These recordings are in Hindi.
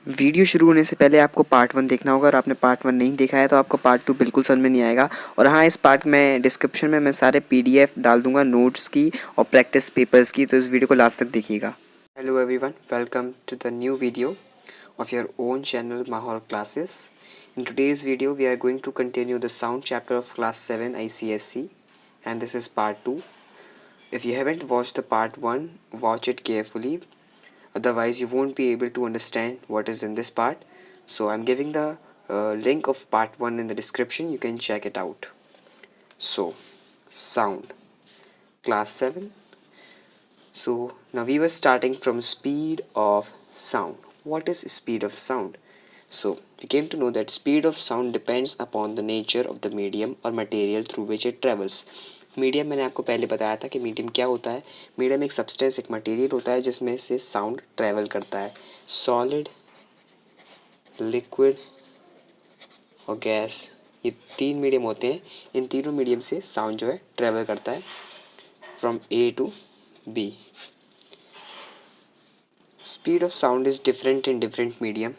वीडियो शुरू होने से पहले आपको पार्ट 1 देखना होगा और आपने पार्ट 1 नहीं देखा है तो आपको पार्ट 2 बिल्कुल समझ में नहीं आएगा। और हाँ, इस पार्ट में डिस्क्रिप्शन में मैं सारे पीडीएफ डाल दूंगा नोट्स की और प्रैक्टिस पेपर्स की, तो इस वीडियो को लास्ट तक देखिएगा। Hello everyone, welcome to the new video of your own channel Mahor Classes. In today's video we are going to continue the sound chapter of class 7 ICSE, and this is part 2. If you haven't watched the part 1, watch it carefully, otherwise you won't be able to understand what is in this part. So I'm giving the link of part 1 in the description, you can check it out. So sound, class 7. So now we were starting from speed of sound. What is speed of sound? So we came to know that speed of sound depends upon the nature of the medium or material through which it travels. Medium मैंने आपको पहले बताया था कि मीडियम क्या होता है। मीडियम एक सब्सटेंस, एक मटेरियल होता है जिसमें से साउंड ट्रैवल करता है। सॉलिड, लिक्विड और गैस, ये तीन मीडियम होते हैं। इन तीनों मीडियम से साउंड जो है ट्रैवल करता है from A to B. Speed of sound is different in different medium.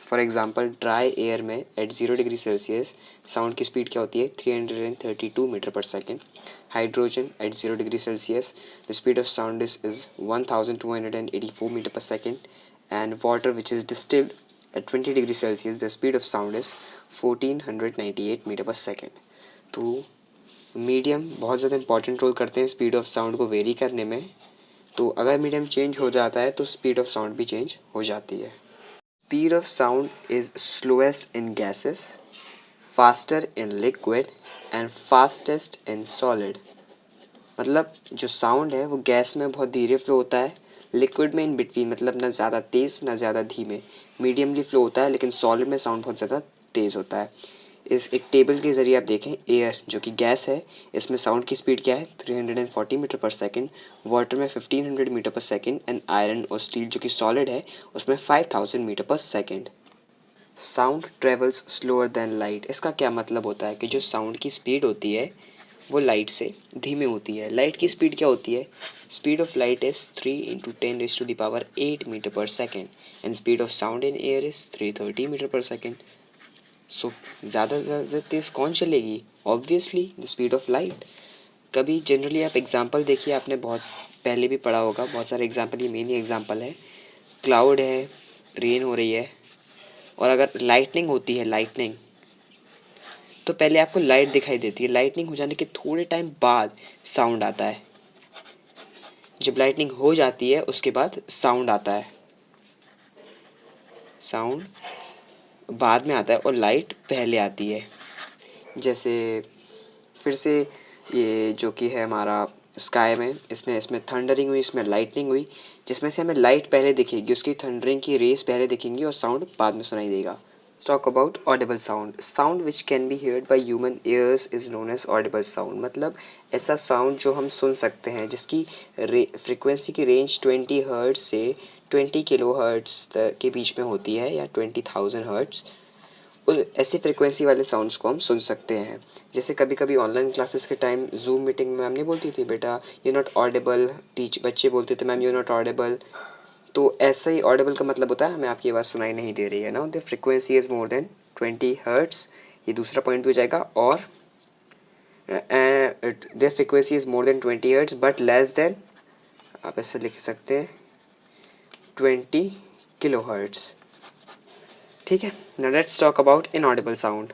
For example dry air में एट 0 डिग्री सेल्सियस साउंड की स्पीड क्या होती है 332 metre per second. Hydrogen at 0 degree Celsius the speed of sound is 1284 metre per second. And water which is distilled at 20 degree Celsius the speed of sound is 1498 metre per second. तो मीडियम बहुत ज़्यादा इंपॉर्टेंट रोल करते हैं स्पीड ऑफ साउंड को वेरी करने में। तो अगर मीडियम चेंज हो जाता है तो स्पीड ऑफ साउंड भी चेंज हो जाती है। Speed of sound is slowest in gases, faster in liquid and fastest in solid. मतलब जो साउंड है वो गैस में बहुत धीरे फ्लो होता है, लिक्विड में इन बिटवीन, मतलब ना ज़्यादा तेज़ ना ज़्यादा धीमे, मीडियमली फ्लो होता है, लेकिन सॉलिड में साउंड बहुत ज़्यादा तेज़ होता है। इस एक टेबल के ज़रिए आप देखें, एयर जो कि गैस है, इसमें साउंड की स्पीड क्या है 340 मीटर पर सेकेंड, वाटर में 1500 metre per second and iron और स्टील जो कि सॉलिड है उसमें 5000 metre per second. Sound travels slower then light. इसका क्या मतलब होता है कि जो साउंड की स्पीड होती है वो लाइट से धीमे होती है। लाइट की स्पीड क्या होती है? Speed of light is 3 into 10⁸ metre per second and speed of sound in air is 330 metre per second. So ज़्यादा से ज़्यादा तेज़ कौन चलेगी? Obviously the speed of light. कभी जनरली आप एग्जांपल देखिए, आपने बहुत पहले भी पढ़ा होगा, बहुत सारे एग्जांपल, ये मेन ही एग्जांपल है। क्लाउड है, रेन हो रही है, और अगर लाइटनिंग होती है, लाइटनिंग, तो पहले आपको लाइट दिखाई देती है, लाइटनिंग हो जाने के थोड़े टाइम बाद साउंड आता है। जब लाइटनिंग हो जाती है उसके बाद साउंड आता है, साउंड बाद में आता है और लाइट पहले आती है। जैसे फिर से ये जो कि है हमारा स्काई में, इसमें थंडरिंग हुई, इसमें लाइटनिंग हुई, जिसमें से हमें लाइट पहले दिखेगी, उसकी थंडरिंग की रेस पहले दिखेंगी और साउंड बाद में सुनाई देगा। Talk about audible sound. Sound which can be heard by human ears is known as audible sound. मतलब ऐसा साउंड जो हम सुन सकते हैं, जिसकी फ्रीक्वेंसी की रेंज 20 हर्ट्ज से 20 किलो हर्ट्ज के बीच में होती है, या 20,000 हर्ट्ज। ऐसी फ्रीक्वेंसी वाले साउंड्स को हम सुन सकते हैं। जैसे कभी कभी ऑनलाइन क्लासेस के टाइम जूम मीटिंग में मैम नहीं बोलती थी, बेटा यू नॉट ऑडिबल, बच्चे बोलते थे मैम यू नॉट ऑडिबल। तो ऐसा ही ऑडिबल का मतलब होता है हमें आपकी आवाज़ सुनाई नहीं दे रही है ना। The frequency is more than 20 hertz, ये दूसरा पॉइंट भी हो जाएगा। और the frequency is more than 20 hertz but less than, आप ऐसे लिख सकते हैं 20 किलो हर्ट्स। ठीक है, now let's talk about inaudible sound.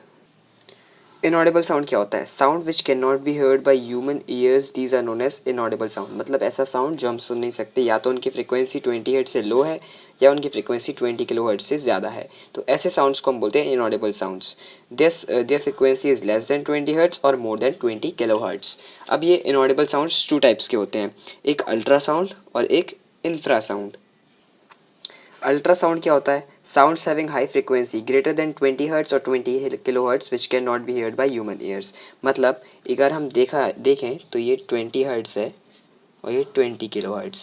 Inaudible sound क्या होता है? Sound which can not be heard by human ears, these are known as inaudible sound. मतलब ऐसा साउंड जो हम सुन नहीं सकते, या तो उनकी फ्रीक्वेंसी 20 हर्ट्ज से लो है या उनकी फ्रीक्वेंसी 20 किलो हर्ट्ज से ज़्यादा है। तो ऐसे साउंड्स को हम बोलते हैं inaudible sounds. There frequency is less than 20 hertz और मोर देन 20 किलो हर्ट्ज। अब ये इनऑडिबल साउंड्स टू टाइप्स के होते हैं, एक अल्ट्रासाउंड और एक इंफ्रासाउंड। अल्ट्रासाउंड क्या होता है? Sounds having high frequency greater than 20 hertz और 20 kilo hertz which can not B heard bye human years. मतलब अगर हम देखें तो ये 20 हर्ट्ज है और ये 20 किलो हर्ट्ज,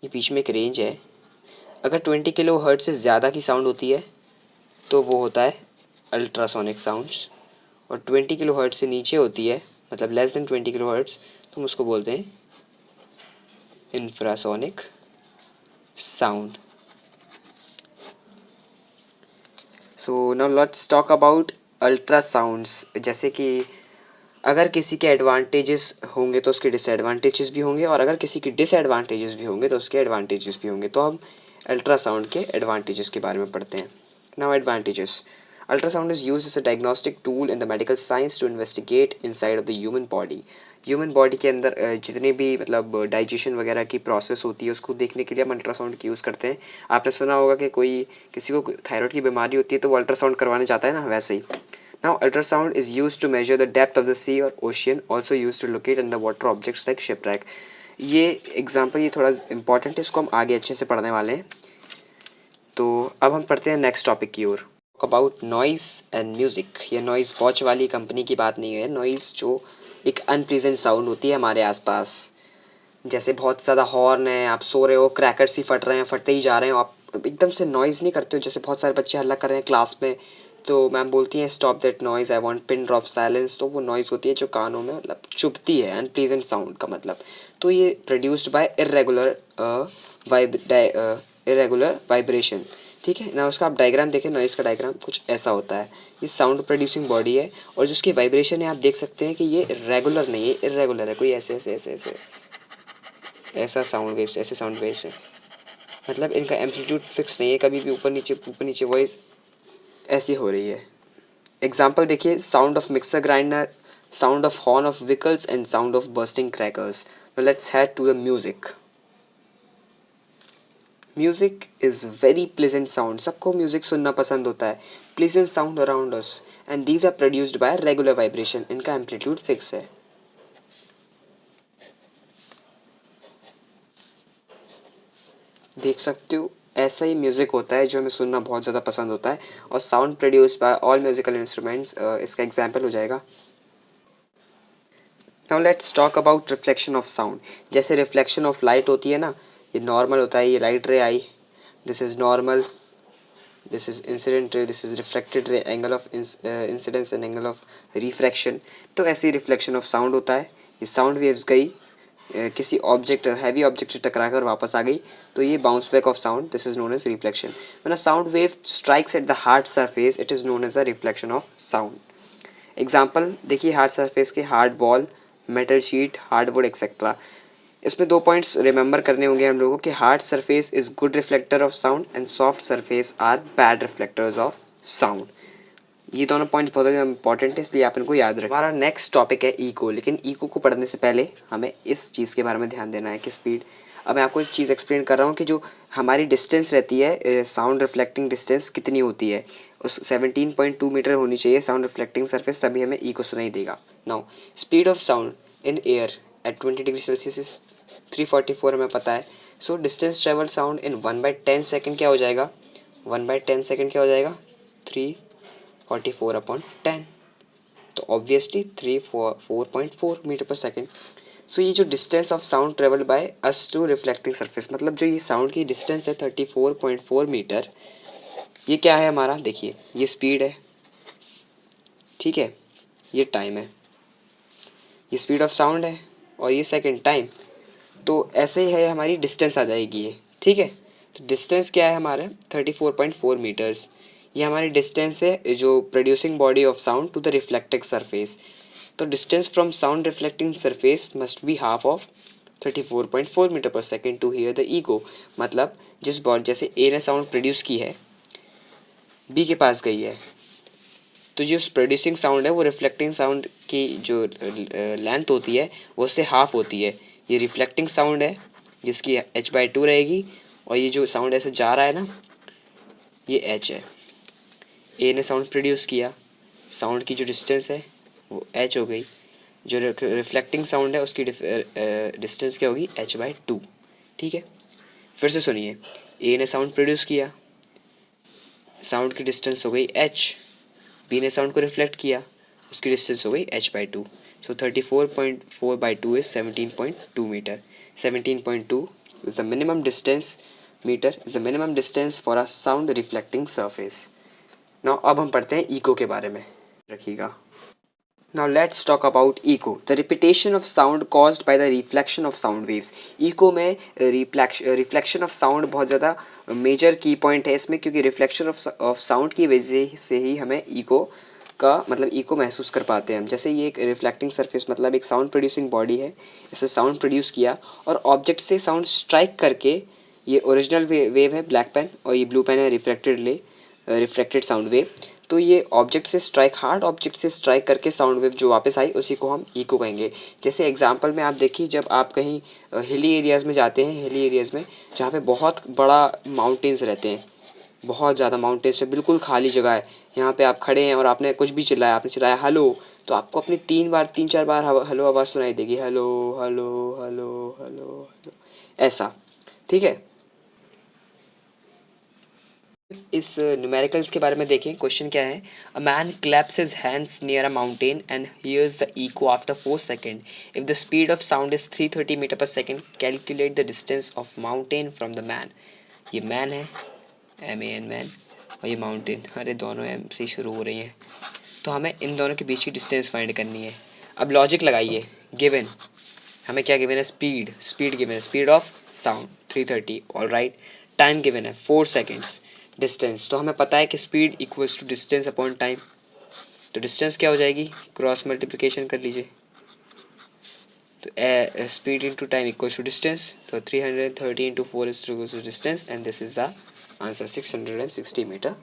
ये बीच में एक रेंज है। अगर 20 किलो हर्ट्ज से ज़्यादा की साउंड होती है तो वो होता है अल्ट्रासोनिक साउंड्स, और 20 किलो हर्ट्ज से नीचे होती है, मतलब लेस देन 20 किलो हर्ट्ज, तो हम उसको बोलते हैं infrasonic sound. So now let's talk about ultrasounds. जैसे कि अगर किसी के एडवांटेजेस होंगे तो उसके डिसएडवांटेजेस भी होंगे, और अगर किसी के डिसएडवांटेजेस भी होंगे तो उसके एडवांटेजेस भी होंगे। तो हम अल्ट्रासाउंड के एडवांटेजेस के बारे में पढ़ते हैं। Now advantages. Ultrasound is used as a diagnostic tool in the medical science to investigate inside of the human body. Human body के अंदर जितनी भी मतलब डाइजेशन वगैरह की प्रोसेस होती है उसको देखने के लिए हम अल्ट्रासाउंड की यूज़ करते हैं। आपने सुना होगा कि किसी को थायराइड की बीमारी होती है तो वो अल्ट्रासाउंड करवाने जाता है ना, वैसे ही। Now, ultrasound is used to measure the depth of the sea or ocean, also used to locate underwater objects like shipwreck. ये एग्जाम्पल ये थोड़ा इंपॉर्टेंट है, इसको हम आगे अच्छे से पढ़ने वाले हैं। तो अब हम पढ़ते हैं नेक्स्ट टॉपिक की ओर। About noise and music. ये नॉइस वॉच वाली कंपनी की बात नहीं है, नॉइस जो एक अनप्लीजेंट साउंड होती है हमारे आसपास। जैसे बहुत ज़्यादा हॉर्न है, आप सो रहे हो, क्रैकर्स ही फट रहे हैं, फटते ही जा रहे हो, आप एकदम से नॉइज़ नहीं करते हो। जैसे बहुत सारे बच्चे हल्ला कर रहे हैं क्लास में, तो मैम बोलती हैं stop that noise, I want pin drop silence. तो वो नॉइज़ होती है जो कानों में मतलब चुभती है, अनप्लीजेंट साउंड का मतलब। तो ये प्रोड्यूस्ड बाय इरेगुलर वाइब्रेशन। ठीक है ना। उसका आप डायग्राम देखें, नॉइज़ का डायग्राम कुछ ऐसा होता है। ये साउंड प्रोड्यूसिंग बॉडी है, और जिसकी वाइब्रेशन है आप देख सकते हैं कि ये रेगुलर नहीं है, इरेगुलर है। कोई ऐसे ऐसे ऐसे ऐसे ऐसा साउंड वेव्स, ऐसे साउंड वेव्स है, मतलब इनका एम्पलीट्यूड फिक्स नहीं है, कभी भी ऊपर नीचे वॉइस ऐसी हो रही है। एग्जाम्पल देखिए, sound of mixer grinder, sound of horn of vehicles and sound of bursting crackers. Let's head to the music. Music is very pleasant sound. सबको म्यूजिक सुनना पसंद होता है। Pleasant sound around us and these are produced by regular vibration. इनका एम्पलीट्यूड फिक्स है। देख सकते हो, ऐसा ही म्यूज़िक होता है जो हमें सुनना बहुत ज़्यादा पसंद होता है, और sound produce by all musical instruments इसका एग्जाम्पल हो जाएगा। Now let's talk about reflection of sound. जैसे रिफ्लेक्शन ऑफ लाइट होती है ना, ये नॉर्मल होता है, ये लाइट रे आई, this is normal, this is incident ray, this is reflected ray, angle of incidence and angle of refraction. तो ऐसे ही रिफ्लेक्शन ऑफ साउंड होता है। ये साउंड वेव्स गई किसी ऑब्जेक्ट, हैवी ऑब्जेक्ट से टकरा कर वापस आ गई, तो ये bounce back of sound, this is known as reflection. When a sound wave strikes at the hard surface, it is known as a reflection of sound. Example देखिए, हार्ड सरफेस के hard wall, metal sheet, hardwood etcetera. इसमें 2 पॉइंट्स रिमेंबर करने होंगे हम लोगों के, hard surface is good reflector of sound and soft surface are bad reflectors of sound. ये दोनों पॉइंट्स बहुत ज़्यादा इंपॉर्टेंट है, इसलिए आप इनको याद रखें। हमारा नेक्स्ट टॉपिक है इको। लेकिन इको को पढ़ने से पहले हमें इस चीज़ के बारे में ध्यान देना है कि स्पीड। अब मैं आपको एक चीज़ एक्सप्लेन कर रहा हूँ कि जो हमारी डिस्टेंस रहती है, साउंड रिफ्लेक्टिंग डिस्टेंस कितनी होती है, उस 17.2 मीटर होनी चाहिए साउंड रिफ्लेक्टिंग सरफेस, तभी हमें इको सुनाई देगा। Now speed of sound in air at 20 degree Celsius is 344, हमें पता है। So distance travel sound in 1/10 second क्या हो जाएगा, 1/10 सेकेंड क्या हो जाएगा, 344/10। तो obviously 4.4 metre per second. So ये जो distance of sound travelled by us to reflecting surface, मतलब जो ये साउंड की डिस्टेंस है 34.4 मीटर, ये क्या है हमारा, देखिए ये स्पीड है, ठीक है, ये टाइम है, ये स्पीड ऑफ साउंड है, और ये सेकेंड टाइम। तो ऐसे ही है हमारी डिस्टेंस आ जाएगी ये, ठीक है। तो डिस्टेंस क्या है हमारा, 34.4 मीटर्स। ये हमारी डिस्टेंस है जो producing body of sound to the reflecting surface. तो distance from sound reflecting surface must be half of 34.4 metre per second to hear the echo. मतलब जिस बॉडी, जैसे ए ने साउंड प्रोड्यूस की है, बी के पास गई है, तो जो प्रोड्यूसिंग साउंड है वो रिफ्लेक्टिंग साउंड की जो लेंथ होती है वो उससे हाफ होती है। ये रिफ्लेक्टिंग साउंड है जिसकी h/2 रहेगी, और ये जो साउंड ऐसे जा रहा है ना, ये h है। ए ने साउंड प्रोड्यूस किया, साउंड की जो डिस्टेंस है वो h हो गई, जो रिफ्लेक्टिंग साउंड है उसकी डिस्टेंस क्या होगी, h/2। ठीक है, फिर से सुनिए, ए ने साउंड प्रोड्यूस किया, साउंड की डिस्टेंस हो गई h, बी ने साउंड को रिफ्लेक्ट किया, उसकी डिस्टेंस हो गई h/2। So 34.4/2 is 17.2 metre. 17.2 is the minimum distance, metre is the minimum distance for a sound reflecting surface. Now अब हम पढ़ते हैं इको के बारे में, रखिएगा। Now let's talk about echo, the repetition of sound caused by the reflection of sound waves. echo में रिफ्लेक्शन ऑफ साउंड बहुत ज़्यादा मेजर की पॉइंट है इसमें, क्योंकि रिफ्लेक्शन ऑफ साउंड की वजह से ही हमें इको का मतलब इको महसूस कर पाते हैं हम। जैसे ये एक रिफ्लेक्टिंग सरफेस मतलब एक साउंड प्रोड्यूसिंग बॉडी है, इससे साउंड प्रोड्यूस किया और ऑब्जेक्ट से साउंड स्ट्राइक करके, ये ओरिजिनल वेव है ब्लैक पेन और ये ब्लू पेन है रिफ्लेक्टेड साउंड वेव। तो ये ऑब्जेक्ट से स्ट्राइक, हार्ड ऑब्जेक्ट से स्ट्राइक करके साउंड वेव जो वापस आई उसी को हम इको कहेंगे। जैसे एग्जांपल में आप देखिए, जब आप कहीं हिली एरियाज़ में जाते हैं, हिली एरियाज़ में जहाँ पे बहुत बड़ा माउंटेन्स रहते हैं, बहुत ज़्यादा माउंटेन्स है, बिल्कुल खाली जगह है, यहाँ पे आप खड़े हैं और आपने कुछ भी चिल्लाया, आपने चिल्लाया हेलो, तो आपको अपनी 3-4 बार हेलो आवाज़ सुनाई देगी, hello hello hello hello hello, ऐसा। ठीक है, इस न्यूमेरिकल्स के बारे में देखें। क्वेश्चन क्या है, a man claps his hands near a mountain and hears the echo after 4 second. If the speed of sound is 330 metre per second, calculate the distance of mountain from the man. ये मैन है, MAN मैन, और ये माउंटेन, अरे दोनों M से शुरू हो रही हैं, तो हमें इन दोनों के बीच की डिस्टेंस फाइंड करनी है। अब लॉजिक लगाइए, गिवन हमें क्या गिवन है, स्पीड गिवन है, speed of sound 330, all right. Time given है 4 सेकेंड्स। डिस्टेंस, तो हमें पता है कि speed equals to distance upon time, तो डिस्टेंस क्या हो जाएगी, क्रॉस मल्टीप्लिकेशन कर लीजिए, तो speed into time equals to distance, तो 330 into 4 is to distance and this is the answer, 660 metre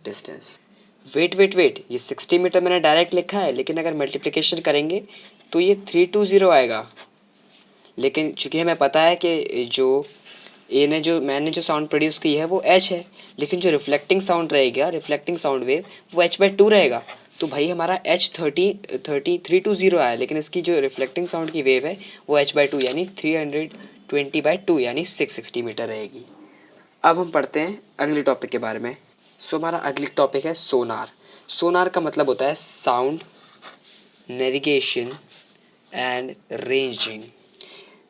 distance. Wait, ये 60 मीटर मैंने डायरेक्ट लिखा है, लेकिन अगर मल्टीप्लिकेशन करेंगे तो ये 320 आएगा। लेकिन चूंकि हमें पता है कि जो मैंने जो साउंड प्रोड्यूस की है वो H है, लेकिन जो रिफ्लेक्टिंग साउंड रहेगा, रिफ्लेक्टिंग साउंड वेव, वो H/2 रहेगा। तो भाई हमारा H 320 आया, लेकिन इसकी जो रिफ्लेक्टिंग साउंड की वेव है वो H/2 यानी 320/2 यानी 660 मीटर रहेगी। अब हम पढ़ते हैं अगले टॉपिक के बारे में। हमारा अगली टॉपिक है सोनार। सोनार का मतलब होता है साउंड, नेविगेशन एंड रेंजिंग।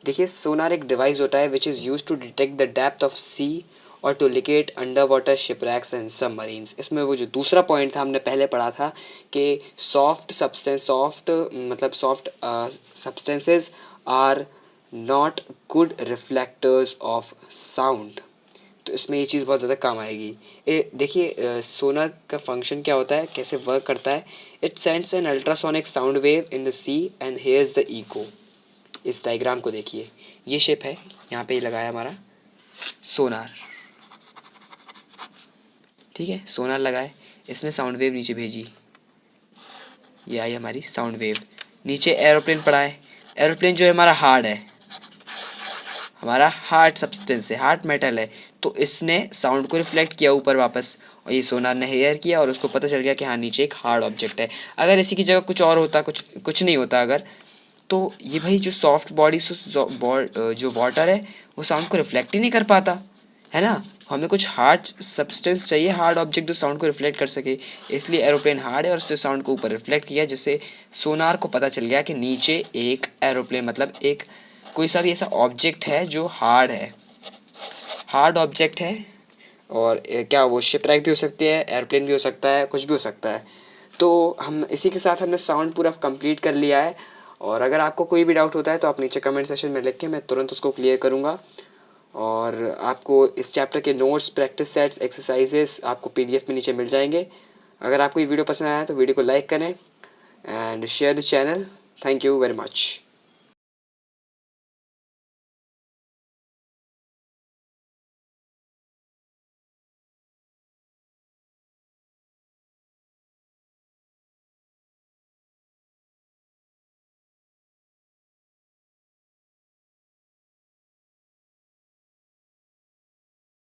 देखिए, सोनार एक डिवाइस होता है which is use to detect the depth of sea और to locate under water shipwrecks and submarines. इसमें वो जो दूसरा पॉइंट था हमने पहले पढ़ा था कि soft substances are not good reflectors of sound, तो इसमें ये चीज़ बहुत ज़्यादा काम आएगी। देखिए, सोनार का फंक्शन क्या होता है, कैसे वर्क करता है। It sends an ultrasonic sound wave in the sea and hears the echo. इस डायग्राम को देखिए, ये शेप है, यहाँ पे लगाया हमारा सोनार, ठीक है, सोनार लगाए, इसने साउंड वेव नीचे भेजी, ये आई हमारी साउंड वेव। नीचे एरोप्लेन पड़ा है, एरोप्लेन जो है हमारा हार्ड है, हमारा हार्ड सब्सटेंस है, हार्ड मेटल है, तो इसने साउंड को रिफ्लेक्ट किया ऊपर वापस, और ये सोनार ने हेयर किया और उसको पता चल गया कि हाँ नीचे एक हार्ड ऑब्जेक्ट है। अगर इसी की जगह कुछ और होता, कुछ नहीं होता अगर, तो ये भाई जो सॉफ्ट बॉडी जो वाटर है वो साउंड को रिफ्लेक्ट ही नहीं कर पाता, है ना। हमें कुछ हार्ड सब्सटेंस चाहिए, हार्ड ऑब्जेक्ट जो साउंड को रिफ्लेक्ट कर सके, इसलिए एरोप्लेन हार्ड है और उसने साउंड को ऊपर रिफ्लेक्ट किया, जिससे सोनार को पता चल गया कि नीचे एक एरोप्लेन मतलब एक कोई सा भी ऐसा ऑब्जेक्ट है जो हार्ड ऑब्जेक्ट है। और क्या वो शिपरैक भी हो सकती है, एयरप्लेन भी हो सकता है, कुछ भी हो सकता है। तो हम इसी के साथ हमने साउंड पूरा कंप्लीट कर लिया है, और अगर आपको कोई भी डाउट होता है तो आप नीचे कमेंट सेक्शन में लिख के मैं तुरंत उसको क्लियर करूँगा। और आपको इस चैप्टर के नोट्स, प्रैक्टिस सेट्स, एक्सरसाइजेस आपको PDF में नीचे मिल जाएंगे। अगर आपको ये वीडियो पसंद आया तो वीडियो को लाइक करें and share the channel. Thank you very much.